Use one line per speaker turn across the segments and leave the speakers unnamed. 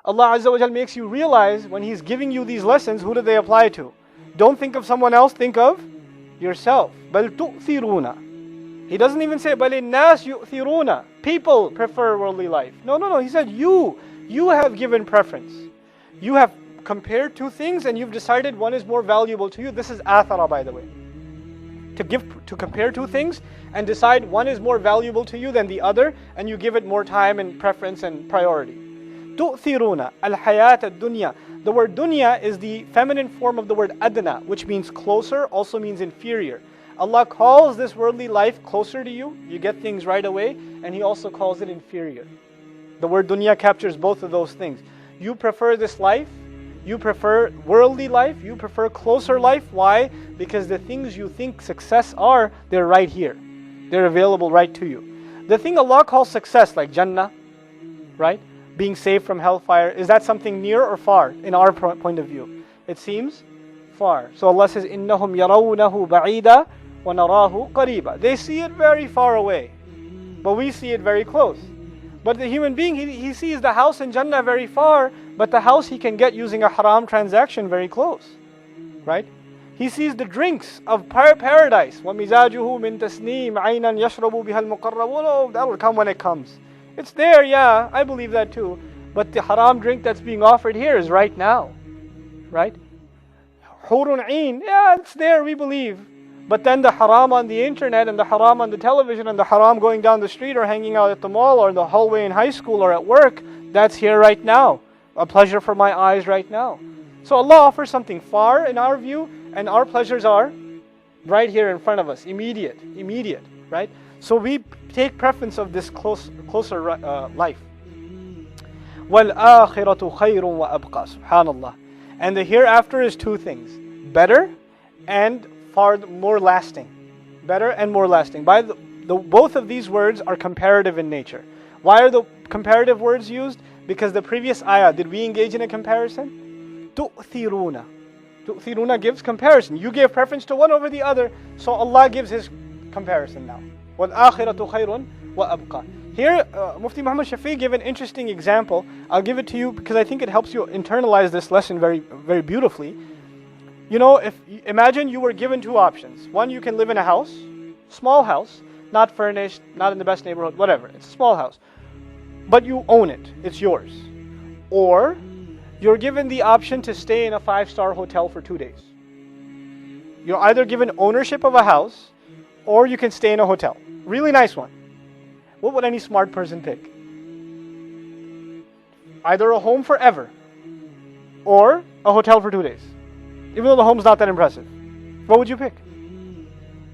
Allah Azza wa Jal makes you realize when He's giving you these lessons, who do they apply to? Don't think of someone else, think of yourself. بَلْ تُؤْثِرُونَ. He doesn't even say بَلِ النَّاسِ يُؤْثِرُونَ. People prefer worldly life. No. He said you have given preference. You have compared two things and you've decided one is more valuable to you. This is athara, by the way. To compare two things and decide one is more valuable to you than the other, and you give it more time and preference and priority. تُؤْثِرُونَ الْحَيَاةَ الدُّنْيَا. The word dunya is the feminine form of the word adna, which means closer, also means inferior. Allah calls this worldly life closer to you, you get things right away, and He also calls it inferior. The word dunya captures both of those things. You prefer this life, you prefer worldly life, you prefer closer life. Why? Because the things you think success are, they're right here. They're available right to you. The thing Allah calls success, like Jannah, right? Being saved from hellfire, is that something near or far in our point of view? It seems far. So Allah says, إِنَّهُمْ يَرَوْنَهُ بَعِيدًا وَنَرَاهُ قَرِيبًا. They see it very far away, but we see it very close. But the human being, he sees the house in Jannah very far, but the house he can get using a haram transaction very close, right? He sees the drinks of paradise. وَمِزَاجُهُ مِن تَسْنِيمٍ عَيْنًا يَشْرَبُ بِهَا الْمُقَرَّبُونَ. Oh, that will come when it comes. It's there, yeah, I believe that too. But the haram drink that's being offered here is right now, right? Hurun Ain, yeah, it's there, we believe. But then the haram on the internet and the haram on the television and the haram going down the street or hanging out at the mall or in the hallway in high school or at work, that's here right now. A pleasure for my eyes right now. So Allah offers something far in our view, and our pleasures are right here in front of us, immediate, right? So we take preference of this closer life. وَالْآخِرَةُ خَيْرٌ وَأَبْقَى. Subhanallah. And the hereafter is two things: better and far more lasting. Better and more lasting. Both of these words are comparative in nature. Why are the comparative words used? Because the previous ayah, did we engage in a comparison? تُؤْثِرُونَ. Tu'thiruna gives comparison. You gave preference to one over the other, so Allah gives His comparison now. وَالْآخِرَةُ خَيْرٌ وَأَبْقَى. Here, Mufti Muhammad Shafi gave an interesting example. I'll give it to you because I think it helps you internalize this lesson very, very beautifully. You know, imagine you were given two options. One, you can live in a house, small house, not furnished, not in the best neighborhood, whatever. It's a small house. But you own it. It's yours. Or you're given the option to stay in a 5-star hotel for 2 days. You're either given ownership of a house or you can stay in a hotel. Really nice one. What would any smart person pick? Either a home forever or a hotel for 2 days. Even though the home's not that impressive. What would you pick?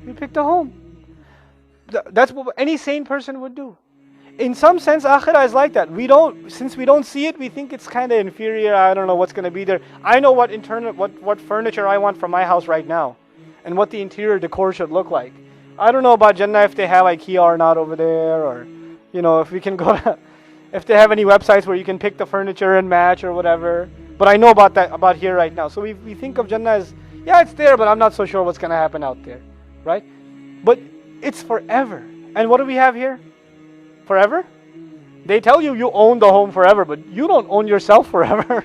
You picked a home. That's what any sane person would do. In some sense, akhirah is like that. Since we don't see it, we think it's kind of inferior. I don't know what's going to be there. I know what furniture I want for my house right now, and what the interior decor should look like. I don't know about Jannah if they have IKEA or not over there, or if we can if they have any websites where you can pick the furniture and match or whatever. But I know about here right now. So we think of Jannah as, yeah, it's there, but I'm not so sure what's going to happen out there, right? But it's forever. And what do we have here? Forever? They tell you own the home forever, but you don't own yourself forever.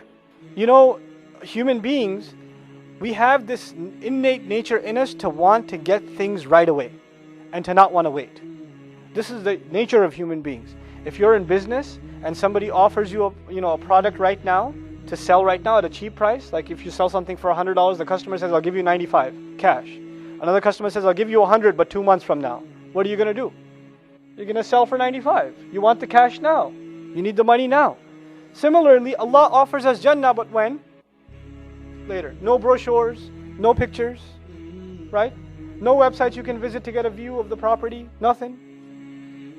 Human beings, we have this innate nature in us to want to get things right away and to not want to wait. This is the nature of human beings. If you're in business and somebody offers you a product right now to sell right now at a cheap price, like if you sell something for $100, the customer says, I'll give you 95 cash. Another customer says, I'll give you 100, but 2 months from now. What are you going to do? You're going to sell for 95. You want the cash now. You need the money now. Similarly, Allah offers us Jannah, but when? Later. No brochures, no pictures, right? No websites you can visit to get a view of the property, nothing.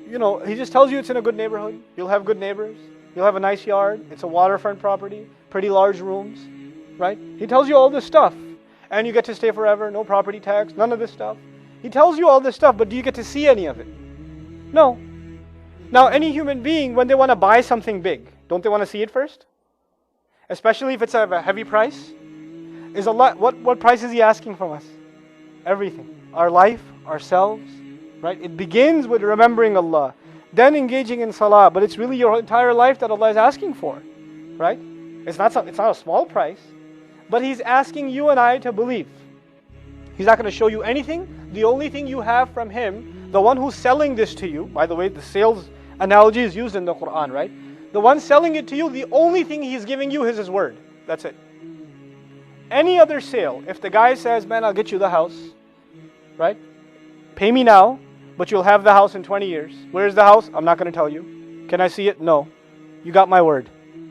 He just tells you it's in a good neighborhood. You'll have good neighbors. You'll have a nice yard. It's a waterfront property, pretty large rooms, right? He tells you all this stuff. And you get to stay forever, no property tax, none of this stuff. He tells you all this stuff, but do you get to see any of it? No. Now, any human being, when they want to buy something big, don't they want to see it first? Especially if it's a heavy price. Is Allah, what price is He asking from us? Everything. Our life, ourselves, right? It begins with remembering Allah, then engaging in salah, but it's really your entire life that Allah is asking for, right? It's not a small price, but He's asking you and I to believe. He's not going to show you anything. The only thing you have from Him, the one who's selling this to you, by the way, the sales analogy is used in the Quran, right? The one selling it to you, the only thing He's giving you is His word. That's it. Any other sale, if the guy says, man, I'll get you the house, right? Pay me now, but you'll have the house in 20 years. Where's the house? I'm not going to tell you. Can I see it? No. You got my word.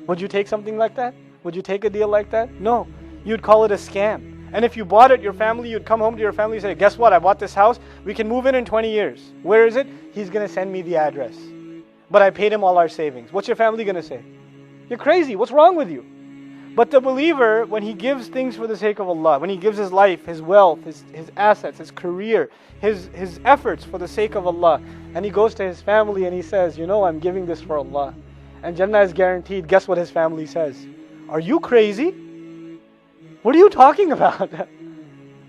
Would you take something like that? Would you take a deal like that? No. You'd call it a scam. And if you bought it, your family, you'd come home to your family and say, guess what? I bought this house. We can move in 20 years. Where is it? He's going to send me the address. But I paid him all our savings. What's your family going to say? You're crazy. What's wrong with you? But the believer, when he gives things for the sake of Allah, when he gives his life, his wealth, his assets, his career, his efforts for the sake of Allah, and he goes to his family and he says, you know, I'm giving this for Allah, and Jannah is guaranteed, guess what his family says? Are you crazy? What are you talking about?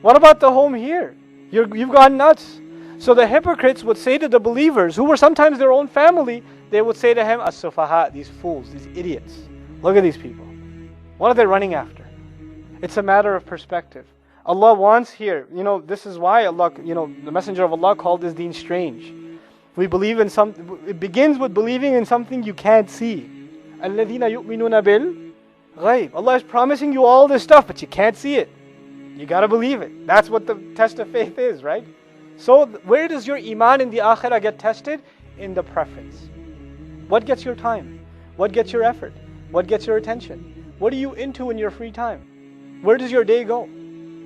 What about the home here? You've gone nuts. So the hypocrites would say to the believers, who were sometimes their own family, they would say to him, as-sufaha, these fools, these idiots. Look at these people. What are they running after? It's a matter of perspective. Allah wants here, this is why Allah, the Messenger of Allah called this deen strange. We believe in it begins with believing in something you can't see. الَّذِينَ يُؤْمِنُونَ بِالْغَيْبِ. Allah is promising you all this stuff, but you can't see it. You gotta believe it. That's what the test of faith is, right? So where does your iman in the akhirah get tested? In the preference. What gets your time? What gets your effort? What gets your attention? What are you into in your free time? Where does your day go?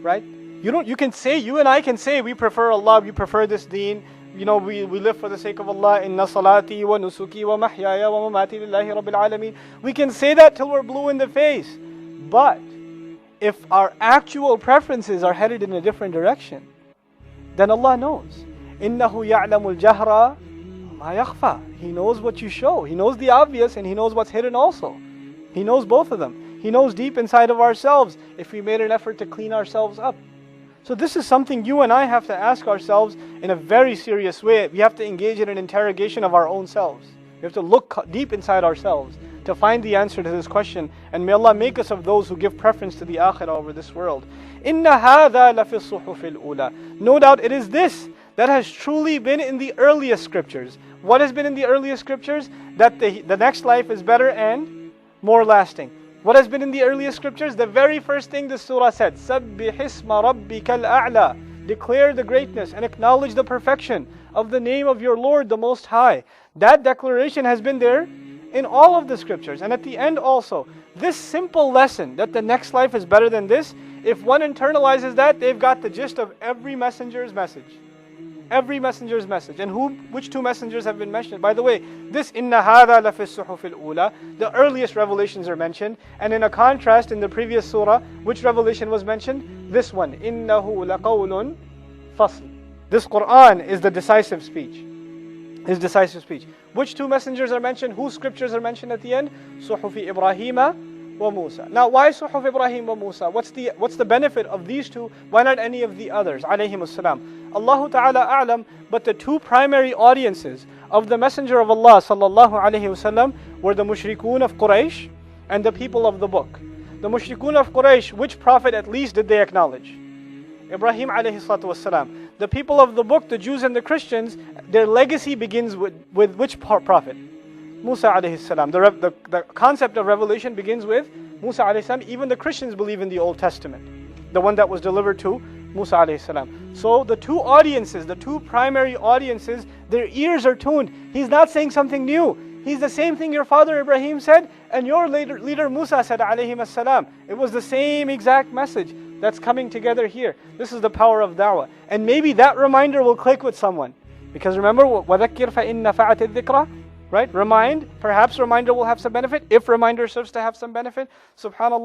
Right? You and I can say we prefer Allah, we prefer this deen, we live for the sake of Allah. Inna salati wa nusuki wa mahyaya wa mamati lillahi rabbil alameen. We can say that till we're blue in the face. But if our actual preferences are headed in a different direction, then Allah knows. Innahu ya'lamul jahra ma yakhfa. He knows what you show. He knows the obvious and He knows what's hidden also. He knows both of them. He knows deep inside of ourselves if we made an effort to clean ourselves up. So this is something you and I have to ask ourselves in a very serious way. We have to engage in an interrogation of our own selves. We have to look deep inside ourselves to find the answer to this question. And may Allah make us of those who give preference to the akhirah over this world. Inna hadha lafi suhufil ula. No doubt it is this that has truly been in the earliest scriptures. What has been in the earliest scriptures? That the next life is better and more lasting. What has been in the earliest scriptures? The very first thing the surah said, سَبِّحِ اسْمَ رَبِّكَ الْأَعْلَى. Declare the greatness and acknowledge the perfection of the name of your Lord, the Most High. That declaration has been there in all of the scriptures. And at the end also, this simple lesson that the next life is better than this, if one internalizes that, they've got the gist of every messenger's message. Every messenger's message. And which two messengers have been mentioned? By the way, this inna hadha la fi suhufil ula, the earliest revelations are mentioned. And in a contrast, in the previous surah, which revelation was mentioned? This one, innahu laqawlun fasl. This Quran is the decisive speech. His decisive speech. Which two messengers are mentioned? Whose scriptures are mentioned at the end? Suhufi Ibrahima wa Musa. Now, why Suhuf Ibrahim wa Musa? What's the benefit of these two? Why not any of the others? Alayhimus salam. Allahu Ta'ala a'lam, but the two primary audiences of the Messenger of Allah sallallahu alayhi wasallam were the mushrikun of Quraysh and the people of the book. The mushrikun of Quraysh, which prophet at least did they acknowledge? Ibrahim alayhi salatu wasalam. The people of the book, the Jews and the Christians, their legacy begins with which prophet? Musa alayhi salam. The concept of revelation begins with Musa alayhi salam. Even the Christians believe in the Old Testament, the one that was delivered to Musa alayhi salam. So the two audiences, the two primary audiences, their ears are tuned. He's not saying something new. He's the same thing your father Ibrahim said and your leader Musa said alayhi salam. It was the same exact message that's coming together here. This is the power of da'wah. And maybe that reminder will click with someone. Because remember, وَذَكِّرْ فَإِنَّ نَفَعَتِ الذِّكْرَى. Right? Remind. Perhaps reminder will have some benefit. If reminder serves to have some benefit, subhanallah.